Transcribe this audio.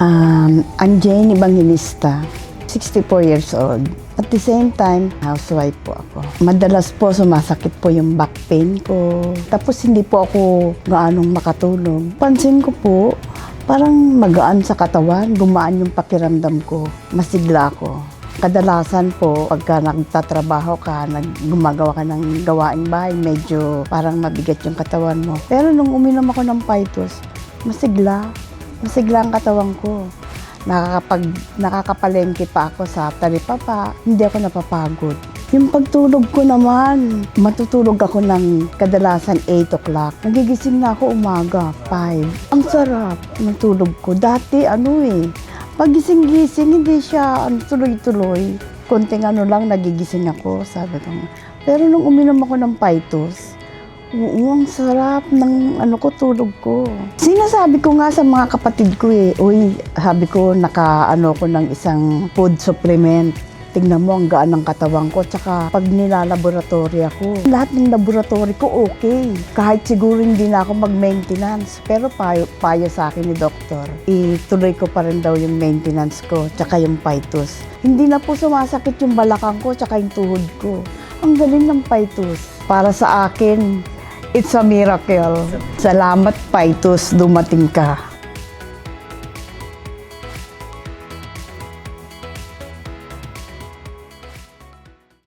I'm Jane Evangelista, 64 years old. At the same time, housewife po ako. Madalas po sumasakit po yung back pain ko. Tapos hindi po ako gaanong makatulog. Pansin ko po, parang magaan sa katawan, gumaan yung pakiramdam ko. Masigla ako. Kadalasan po, pagka nagtatrabaho ka, gumagawa ka ng gawaing bahay, medyo parang mabigat yung katawan mo. Pero nung uminom ako ng Phytos, masigla ang katawan ko. Nakakapalengke pa ako sa talipapa, hindi ako napapagod. Yung pagtulog ko naman, matutulog ako ng kadalasan 8 o'clock. Nagigising na ako umaga, 5. Ang sarap ng tulog ko. Dati pagising-gising, hindi siya tuloy-tuloy. Konting lang, nagigising ako, sabi ko. Pero nung uminom ako ng Phytos, ang sarap ng tulog ko. Sinasabi ko nga sa mga kapatid ko uy, sabi ko, ko ng isang food supplement. Tingnan mo, ang gaan ng katawan ko. Tsaka pag nilalaboratory ako, lahat ng laboratory ko okay. Kahit siguro hindi na ako mag-maintenance. Pero payo sa akin ni doktor, ituloy ko pa rin daw yung maintenance ko, tsaka yung Phytos. Hindi na po sumasakit yung balakang ko, tsaka yung tuhod ko. Ang galing ng Phytos. Para sa akin, it's a miracle. Salamat, Phytos, dumating ka.